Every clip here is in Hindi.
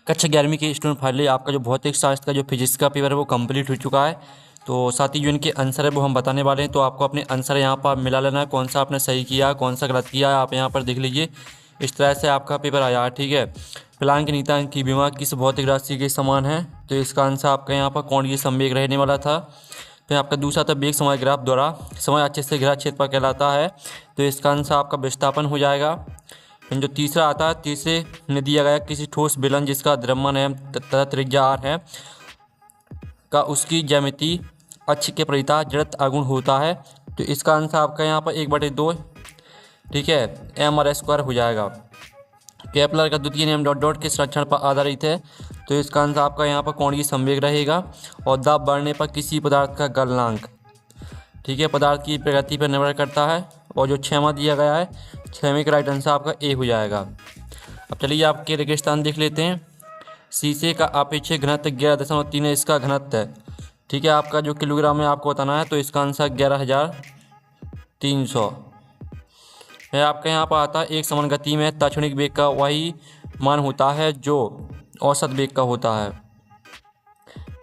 कक्षा 11वीं के स्टूडेंट फाइनली आपका जो भौतिक शास्त्र का जो फिजिक्स का पेपर है वो कंप्लीट हो चुका है। तो साथ ही जो इनके आंसर है वो हम बताने वाले हैं। तो आपको अपने आंसर यहाँ पर मिला लेना है, कौन सा आपने सही किया कौन सा गलत किया है। आप यहाँ पर देख लीजिए, इस तरह से आपका पेपर आया है। ठीक है, प्लांक नीयतांक की विमा किस भौतिक राशि के समान है? तो इसका आंसर आपका यहाँ पर कोणीय संवेग रहने वाला था। फिर आपका दूसरा था वेग समय ग्राफ द्वारा समय अच्छे से घिरा क्षेत्र पर कहलाता है। तो इसका आंसर आपका विस्थापन हो जाएगा। फिर जो तीसरा आता है, तीसरे में दिया गया किसी ठोस बेलन जिसका द्रव्यमान है तथा त्रिज्या r है का उसकी ज्यामिति अक्ष के परितः जड़त्व आगुण होता है। तो इसका आंसर आपका यहाँ पर 1/2, ठीक है, mr² हो जाएगा। केपलर का द्वितीय नियम डॉट डॉट के संरक्षण पर आधारित है। तो इसका आंसर आपका यहाँ पर कोणीय संवेग रहेगा। और दाब बढ़ने पर किसी पदार्थ का गलनांक, ठीक है, पदार्थ की प्रगति पर निर्भर करता है। और जो 6वां दिया गया है, 6वें का राइट आंसर आपका ए हो जाएगा। अब चलिए आपके रेगिस्तान देख लेते हैं। शीशे का अपेक्षित घनत्व 11.3 इसका घनत्व है। ठीक है, आपका जो किलोग्राम में आपको बताना है। तो इसका आंसर 11,300 है। आपका यहाँ पर आता है एक समान गति में ताक्षणिक वेग का वही मान होता है जो औसत वेग का होता है।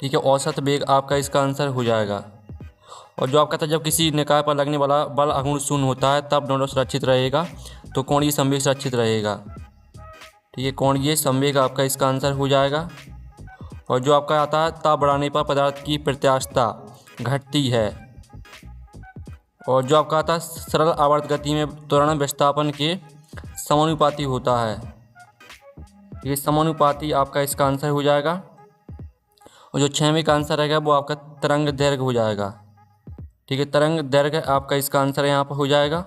ठीक है, औसत वेग आपका इसका आंसर हो जाएगा। और जो आपका था जब किसी निकाय पर लगने वाला बल अगुण शून्य होता है तब दोनों सुरक्षित रहेगा। तो कोणीय संवेग सुरक्षित रहेगा। ठीक है, कोणीय संवेग आपका इसका आंसर हो जाएगा। और जो आपका आता है ताप बढ़ाने पर पदार्थ की प्रत्यास्थता घटती है। और जो आपका आता है सरल आवर्त गति में त्वरण विस्थापन के समानुपाती होता है। ये समानुपाती आपका इसका आंसर हो जाएगा। और जो 6वें का आंसर रहेगा वो आपका तरंग दैर्घ्य हो जाएगा। ठीक है, तरंग दैर्घ्य आपका इसका आंसर यहाँ पर हो जाएगा।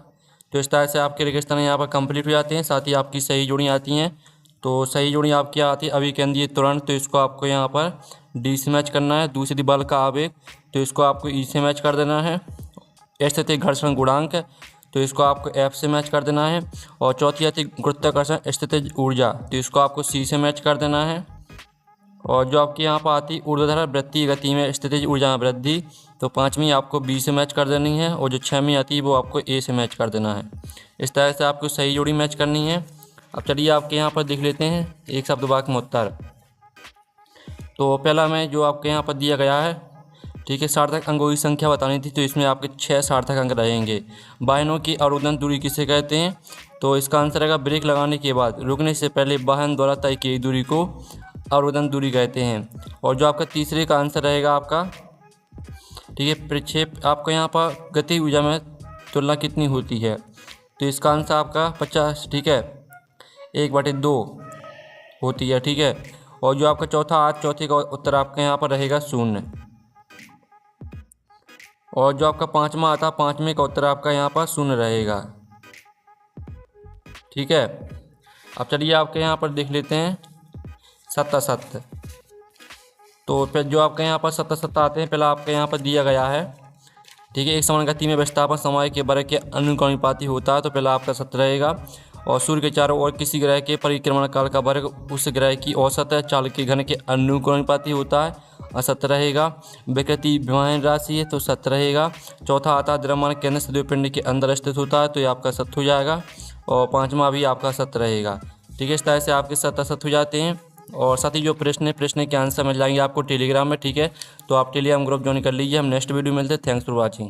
तो इस तरह से आपके रेगिस्तान यहाँ पर कंप्लीट हो जाते हैं। साथ ही आपकी सही जोड़ी आती हैं। तो सही जोड़ी आपकी आती है अभिकेंद्रीय त्वरण, तो इसको आपको यहाँ पर डी से मैच करना है। दूसरी बल का आवेग, तो इसको आपको ई से मैच कर देना है। स्थितिज घर्षण गुणांक, तो इसको आपको एफ से मैच कर देना है। और चौथी आती गुरुत्वाकर्षण स्थितिज ऊर्जा, तो इसको आपको सी से मैच कर देना है। और जो आपके यहाँ पर आती ऊर्ध्वाधर वृत्तीय गति में स्थितिज ऊर्जा में वृद्धि, तो 5वीं आपको बी से मैच कर देनी है। और जो 6वीं आती है वो आपको ए से मैच कर देना है। इस तरह से आपको सही जोड़ी मैच करनी है। अब चलिए आपके यहाँ पर देख लेते हैं एक शब्द वाक्य में उत्तर। तो पहला में जो आपके यहाँ पर दिया गया है, ठीक है, सार्थक अंकों की संख्या बतानी थी। तो इसमें आपके 6 सार्थक अंक रहेंगे। वाहनों की अवरोधन दूरी किसे कहते हैं? तो इसका आंसर रहेगा ब्रेक लगाने के बाद रुकने से पहले वाहन द्वारा तय की दूरी को अवरोधन दूरी कहते हैं। और जो आपका तीसरे का आंसर रहेगा आपका, ठीक है, प्रक्षेप आपको यहाँ पर गति ऊर्जा में तुलना कितनी होती है? तो इसका आंसर आपका 50, ठीक है, 1/2 होती है। ठीक है, और जो आपका चौथे का उत्तर आपका यहाँ पर रहेगा 0। और जो आपका 5वां आता है, 5वें का उत्तर आपका यहाँ पर 0 रहेगा। ठीक है, अब चलिए आपके यहाँ पर देख लेते हैं सत्ता। तो फिर जो आपके यहाँ पर सत्ता आते हैं, पहला आपके यहाँ पर दिया गया है, ठीक है, एक समान गति में विस्थापन समय के वर्ग के अनुक्रमानुपाती होता है। तो पहला आपका 7 रहेगा। और सूर्य के चारों ओर किसी ग्रह के परिक्रमण काल का वर्ग उस ग्रह की औसत है चाल के घन के अनुक्रमानुपाती होता है, 7 रहेगा। विकृति विमान राशि है, तो 7 रहेगा। चौथा आता है द्रव्यमान केंद्र से द्रव्यपिंड के अंदर स्थित होता है, तो ये आपका 7 हो जाएगा। और 5वां भी आपका 7 रहेगा। ठीक है, इस तरह से आपके 7 हो जाते हैं। और साथ ही जो प्रश्न के आंसर मिल जाएंगे आपको टेलीग्राम में। ठीक है, तो आप टेलीग्राम ग्रुप ज्वाइन कर लीजिए। हम नेक्स्ट वीडियो मिलते हैं। Thanks for watching.